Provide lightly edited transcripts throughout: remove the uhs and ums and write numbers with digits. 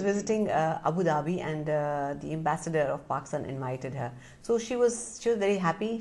visiting Abu Dhabi, and the ambassador of Pakistan invited her. So she was very happy.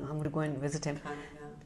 I'm going to go and visit him.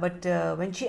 But when she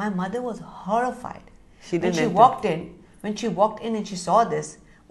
My mother was horrified. When she walked in and she saw this,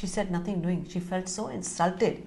She said nothing doing. She felt so insulted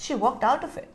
She walked out of it.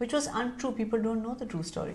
Which was untrue. People don't know the true story.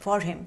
for him.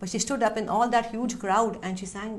But she stood up in all that huge crowd and she sang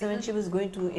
So when she was going to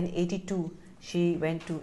In 82 she went to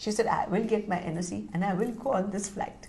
She said, I will get my NOC and I will go on this flight.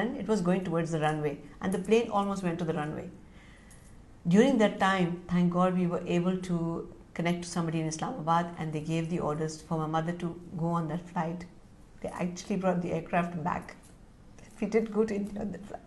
and it was going towards the runway and the plane almost went to the runway. During that time, thank God we were able to connect to somebody in Islamabad and they gave the orders for my mother to go on that flight. They actually brought the aircraft back. We did go to India on that flight.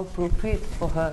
appropriate for her.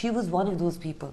She was one of those people.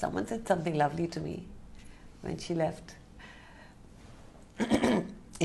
someone said something lovely to me when she left.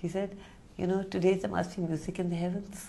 She said, today there must be music in the heavens.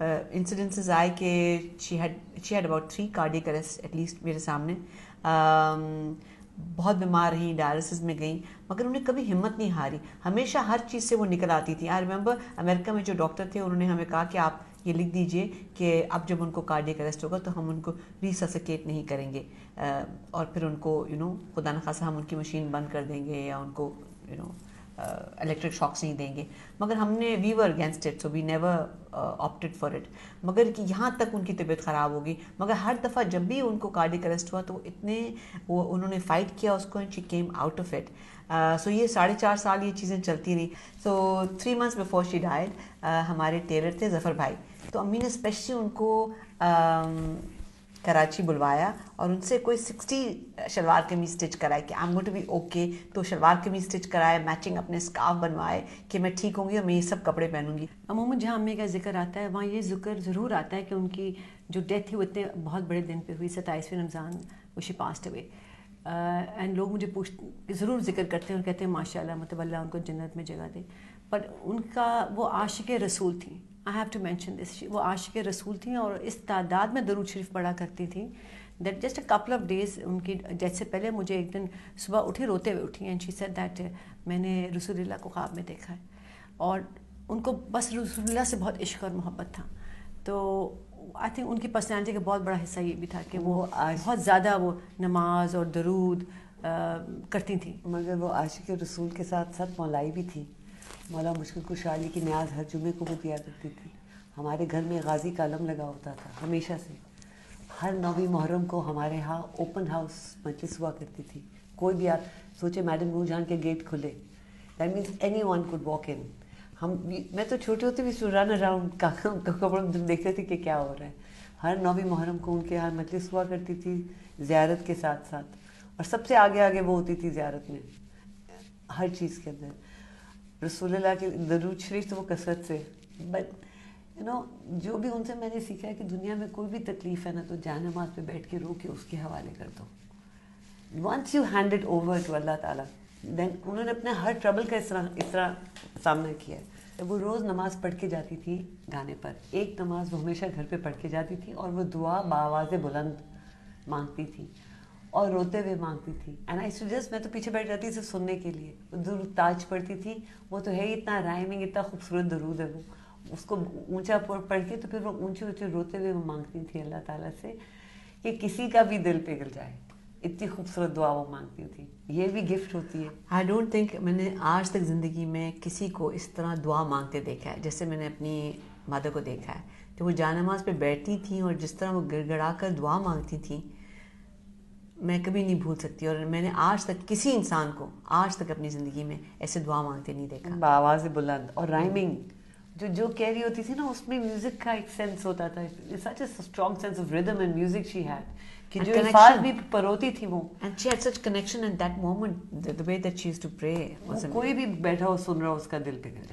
انسیڈنسز آئے کہ she had about 3 cardiac arrests at least میرے سامنے. بہت بیمار رہیں, dialysis میں گئیں, مگر انہیں کبھی ہمت نہیں ہاری, ہمیشہ ہر چیز سے وہ نکل آتی تھی. آئی ریمبر امریکہ میں جو ڈاکٹر تھے انہوں نے ہمیں کہا کہ آپ یہ لکھ دیجئے کہ اب جب ان کو کارڈیک اریسٹ ہوگا تو ہم ان کو ریسسیکیٹ نہیں کریں گے, اور پھر ان کو خدا نخواستہ ہم ان کی مشین بند کر دیں گے یا ان کو الیکٹرک شاکس نہیں دیں گے. مگر ہم نے we were against it, so we never opted for it. مگر کہ یہاں تک ان کی طبیعت خراب ہوگی, مگر ہر دفعہ جب بھی ان کو کارڈیک اریسٹ ہوا تو انہوں نے فائٹ کیا اس کو, and she came out of it. So یہ 4.5 سال یہ چیزیں چلتی رہی. So 3 months before she died, ہمارے ٹیلر تھے ظفر بھائی, تو امی نے اسپیشلی ان کو کراچی بلوایا اور ان سے کوئی 60 شلوار قمیض اسٹچ کرائے کہ I am going to be okay. تو شلوار قمیض اسٹچ کرائے, میچنگ اپنے اسکارف بنوائے کہ میں ٹھیک ہوں گی اور میں یہ سب کپڑے پہنوں گی. عموماً جہاں امی کا ذکر آتا ہے وہاں یہ ذکر ضرور آتا ہے کہ ان کی جو ڈیتھ تھی وہ اتنے بہت بڑے دن پہ ہوئی, 27 رمضان وہ شی پاسڈ اوے. اینڈ لوگ مجھے ضرور ذکر کرتے ہیں اور کہتے ہیں ماشاء اللہ مطلب اللہ ان کو جنت میں جگہ دے. پر ان کا وہ عاشق رسول تھیں, I have to mention this, وہ عاشق رسول تھیں اور اس تعداد میں درود شریف پڑھا کرتی تھیں that just a couple of days ان کی ڈیتھ سے پہلے مجھے ایک دن صبح اٹھی روتے ہوئے اٹھی, اینڈ شی سیڈ دیٹ میں نے رسول اللہ کو خواب میں دیکھا ہے. اور ان کو بس رسول اللہ سے بہت عشق اور محبت تھا. تو آئی تھنک ان کی پرسنالٹی کا بہت بڑا حصہ یہ بھی تھا کہ وہ بہت زیادہ وہ نماز اور درود کرتی تھیں. مگر وہ عاشق رسول کے ساتھ ساتھ مولائی بھی تھی. مولا مشکل کشا علی کی نیاز ہر جمعے کو وہ دیا کرتی تھی. ہمارے گھر میں غازی کا علم لگا ہوتا تھا ہمیشہ سے. ہر 9 محرم کو ہمارے ہاں اوپن ہاؤس مجلس ہوا کرتی تھی. کوئی بھی آپ سوچے میڈم نور جہاں کے گیٹ کھلے, that means any one could walk in. میں تو چھوٹے ہوتے بھی رن اراؤنڈ کپڑوں میں دیکھتے تھے کہ کیا ہو رہا ہے. ہر 9 محرم کو ان کے یہاں مجلس ہوا کرتی تھی زیارت کے ساتھ ساتھ, اور سب سے آگے وہ ہوتی تھی زیارت میں ہر چیز کے اندر. رسول اللہ کے درود شریف تو وہ کثرت سے. بٹ جو بھی ان سے میں نے سیکھا ہے کہ دنیا میں کوئی بھی تکلیف ہے نا تو جائے نماز پہ بیٹھ کے رو کے اس کے حوالے کر دو. Once you hand it over to Allah تعالیٰ, دین انہوں نے اپنے ہر ٹربل کا اس طرح سامنا کیا ہے. وہ روز نماز پڑھ کے جاتی تھی گانے پر. ایک نماز وہ ہمیشہ گھر پہ پڑھ کے جاتی تھی, اور وہ دعا بآواز بلند مانگتی تھی اور روتے ہوئے مانگتی تھی. اینڈ آئی سجسٹ, میں تو پیچھے بیٹھ جاتی تھی سننے کے لیے. درود تاج پڑھتی تھی, وہ تو ہے اتنا رائمنگ, اتنا خوبصورت درود ہے وہ. اس کو اونچا پڑھ کے تو پھر وہ اونچے اونچے روتے ہوئے وہ مانگتی تھی اللہ تعالیٰ سے کہ کسی کا بھی دل پگھل جائے. اتنی خوبصورت دعا وہ مانگتی تھی. یہ بھی گفٹ ہوتی ہے. آئی ڈونٹ تھنک میں نے آج تک زندگی میں کسی کو اس طرح دعا مانگتے دیکھا ہے جیسے میں نے اپنی مدر کو دیکھا ہے. کہ وہ جانماز پہ بیٹھتی تھیں اور جس طرح وہ گڑ گڑا کر دعا مانگتی تھیں میں کبھی نہیں بھول سکتی. اور میں نے آج تک کسی انسان کو آج تک اپنی زندگی میں ایسے دعا مانگتے نہیں دیکھا. بآواز بلند اور رائمنگ جو کہہ رہی ہوتی تھی نا, اس میں میوزک کا ایک سینس ہوتا تھا. Such a strong sense of rhythm and music she had کہ جو الفاظ بھی پروتی تھی وہ. And she had such connection in that moment, the way that she used to pray. کوئی بھی بیٹھا ہو سن رہا ہو اس کا دل پگھل جائے.